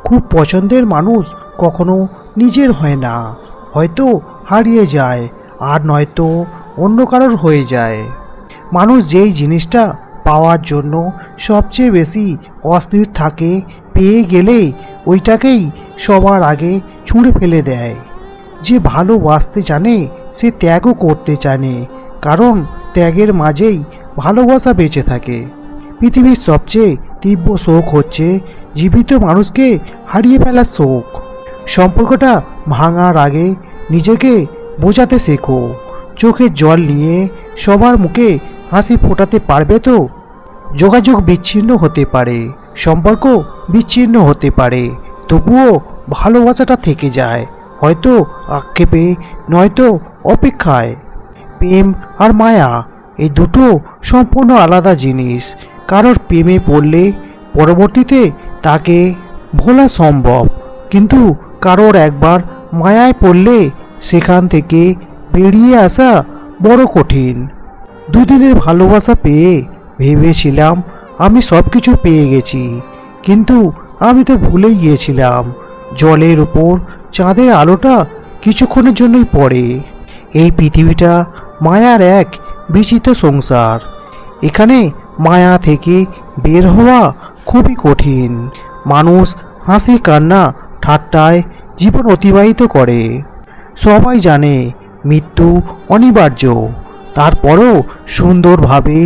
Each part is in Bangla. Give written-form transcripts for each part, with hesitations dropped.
খুব পছন্দের মানুষ কখনো নিজের হয় না, হয়তো হারিয়ে যায় আর নয়তো অন্য কারোর হয়ে যায়। মানুষ যেই জিনিসটা পাওয়ার জন্য সবচেয়ে বেশি অস্থির থাকে, পেয়ে গেলে ওইটাকেই সবার আগে ছুঁড়ে ফেলে দেয়। যে ভালোবাসতে জানে সে ত্যাগও করতে জানে, কারণ ত্যাগের মাঝেই ভালোবাসা বেঁচে থাকে। পৃথিবীর সবচেয়ে তীব্র শোক হচ্ছে জীবিত মানুষকে হারিয়ে ফেলার শোক। সম্পর্কটা ভাঙার আগে নিজেকে বোঝাতে শেখো। চোখের জল নিয়ে সবার মুখে হাসি ফোটাতে পারবে তো? যোগাযোগ বিচ্ছিন্ন হতে পারে, সম্পর্ক বিচ্ছিন্ন হতে পারে, তবুও ভালোবাসাটা থেকে যায়, হয়তো আক্ষেপে নয়তো অপেক্ষায়। প্রেম আর মায়া এই দুটো সম্পূর্ণ আলাদা জিনিস। কারোর প্রেমে পড়লে পরবর্তীতে তাকে ভোলা সম্ভব, কিন্তু কারোর একবার মায়ায় পড়লে সেখান থেকে বেরিয়ে আসা বড় কঠিন। দুদিনের ভালোবাসা পেয়ে ভেবেছিলাম আমি সব কিছু পেয়ে গেছি, কিন্তু আমি তো ভুলে গিয়েছিলাম জলের উপর চাঁদের আলোটা কিছুক্ষণের জন্যই পড়ে। এই পৃথিবীটা মায়ার এক বিচিত্র সংসার। এখানে মায়া থেকে বের হওয়া খুবই কঠিন। মানুষ হাসি কান্না ঠাট্টায় জীবন অতিবাহিত করে। সবাই জানে মৃত্যু অনিবার্য, তারপরও সুন্দরভাবে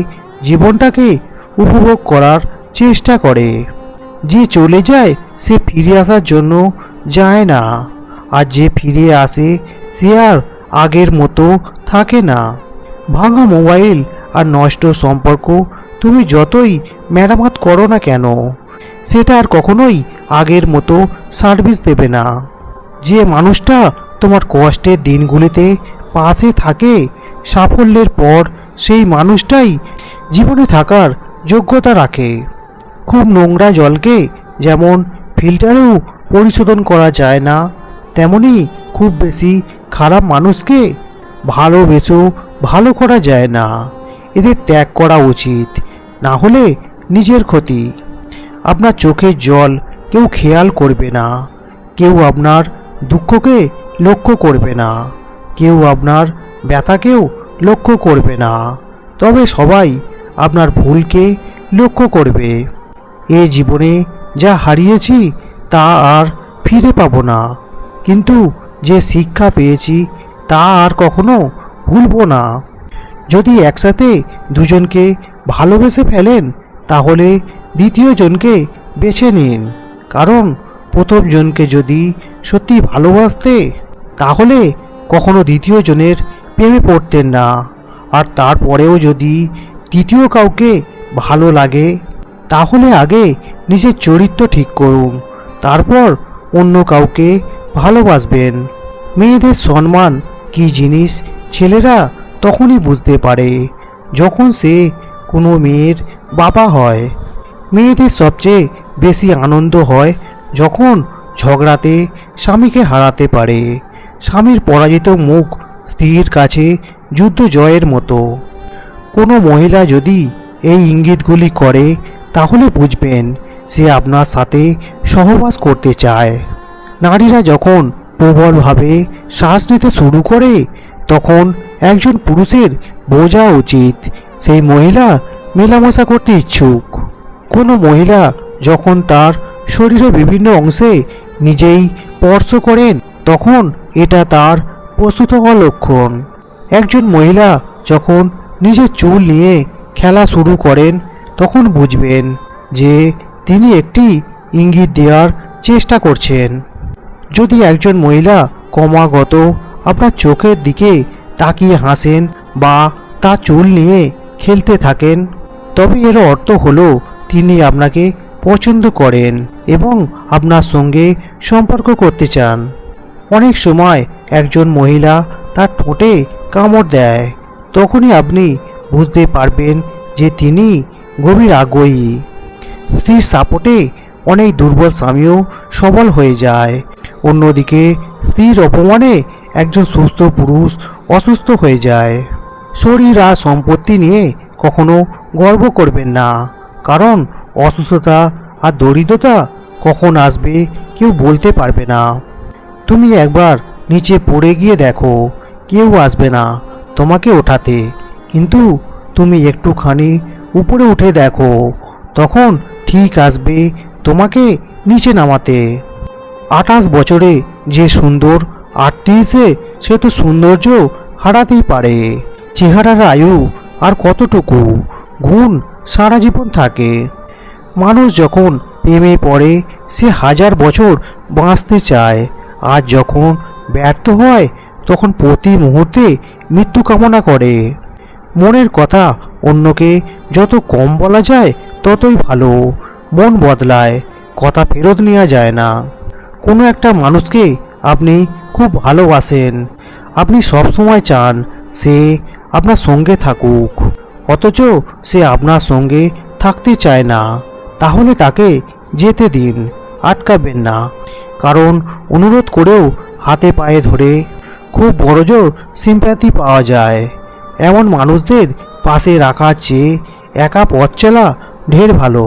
জীবনটাকে উপভোগ করার চেষ্টা করে। যে চলে যায় সে ফিরে আসার জন্য যায় না, আর যে ফিরে আসে সে আর আগের মতো থাকে না। ভাঙা মোবাইল আর নষ্ট সম্পর্ক তুমি যতই মেরামত করো না কেন, সেটা আর কখনোই আগের মতো সার্ভিস দেবে না। যে মানুষটা তোমার কষ্টের দিনগুলিতে পাশে থাকে, সাফল্যের পর সেই মানুষটাই জীবনে থাকার যোগ্যতা রাখে। খুব নোংরা জলকে যেমন ফিল্টারেও পরিশোধন করা যায় না, তেমনি খুব বেশি খারাপ মানুষকে ভালোবেসেও ভালো করা যায় না। এদের ত্যাগ করা উচিত, না হলে নিজের ক্ষতি। আপনার চোখের জল কেউ খেয়াল করবে না, কেউ আপনার দুঃখকে লক্ষ্য করবে না, কেউ আপনার ব্যথাকেও লক্ষ্য করবে না, তবে সবাই আপনার ভুলকে লক্ষ্য করবে। এ জীবনে যা হারিয়েছি তা আর ফিরে পাবো না, কিন্তু যে শিক্ষা পেয়েছি তা আর কখনো ভুলবো না। যদি একসাথে দুজনকে ভালোবেসে ফেলেন, তাহলে দ্বিতীয় জনকে বেছে নিন, কারণ প্রথম জনকে যদি সত্যি ভালোবাসতে তাহলে কখনো দ্বিতীয় জনের প্রেমে পড়তেন না। আর তারপরেও যদি তৃতীয় কাউকে ভালো লাগে, তাহলে আগে নিজের চরিত্র ঠিক করুন, তারপর অন্য কাউকে ভালোবাসবেন। মেয়েদের সম্মান কী জিনিস ছেলেরা তখনই বুঝতে পারে যখন সে কোনো মেয়ের বাবা হয়। মেয়েদের সবচেয়ে বেশি আনন্দ হয় যখন ঝগড়াতে স্বামীকে হারাতে পারে। স্বামীর পরাজিত মুখ স্ত্রীর কাছে যুদ্ধ জয়ের মতো। কোনো মহিলা যদি এই ইঙ্গিতগুলি করে, তাহলে বুঝবেন সে আপনার সাথে সহবাস করতে চায়। নারীরা যখন প্রবলভাবে শ্বাস নিতে শুরু করে, তখন একজন পুরুষের বোঝা উচিত সেই মহিলা মেলামেশা করতে ইচ্ছুক। কোনো মহিলা যখন তার শরীরের বিভিন্ন অংশে নিজেই স্পর্শ করেন, তখন এটা তার প্রস্তুত হওয়ার লক্ষণ। একজন মহিলা যখন নিজের চুল নিয়ে খেলা শুরু করেন, তখন বুঝবেন যে তিনি একটি ইঙ্গিত দেওয়ার চেষ্টা করছেন। যদি একজন মহিলা ক্রমাগত আপনার চোখের দিকে তাকিয়ে হাসেন বা তার চুল নিয়ে খেলতে থাকেন, তবে এর অর্থ হলো তিনি আপনাকে পছন্দ করেন এবং আপনার সঙ্গে সম্পর্ক করতে চান। অনেক সময় একজন মহিলা তার ঠোঁটে কামড় দেয়, তখনই আপনি বুঝতে পারবেন যে তিনি গভীর আগ্রহী। স্ত্রীর সাপোর্টে অনেক দুর্বল স্বামীও সবল হয়ে যায়। অন্যদিকে স্ত্রীর অপমানে একজন সুস্থ পুরুষ অসুস্থ হয়ে যায়। শরীর আর সম্পত্তি নিয়ে কখনো গর্ব করবেন না, কারণ অসুস্থতা আর দরিদ্রতা কখন আসবে কেউ বলতে পারবে না। তুমি একবার নিচে পড়ে গিয়ে দেখো, কেউ আসবে না তোমাকে ওঠাতে, কিন্তু তুমি একটুখানি উপরে উঠে দেখো, তখন ঠিক আসবে তোমাকে নিচে নামাতে। 28 বছরে যে সুন্দর, 38-এ সে তো সৌন্দর্য হারাতেই পারে। চেহারার আয়ু আর কতটুকু, গুণ সারা জীবন থাকে। মানুষ যখন প্রেমে পড়ে সে 1000 বছর বাঁচতে চায়, আর যখন ব্যর্থ হয় তখন প্রতি মুহূর্তে মৃত্যু কামনা করে। মনের কথা অন্যকে যত কম বলা যায় ততই ভালো। মন বদলায়, কথা ফেরত নেওয়া যায় না। কোনো একটা মানুষকে আপনি খুব ভালোবাসেন, আপনি সব সময় চান সে আপনার সঙ্গে থাকুক, অথচ সে আপনার সঙ্গে থাকতে চায় না। তাহলে তাকে যেতে দিন, আটকাবেন না। কারণ অনুরোধ করেও হাতে পায়ে ধরে খুব বড়জোর সিম্প্যাথি পাওয়া যায়। এমন মানুষদের পাশে রাখার চেয়ে একা পথ চলা ঢের ভালো।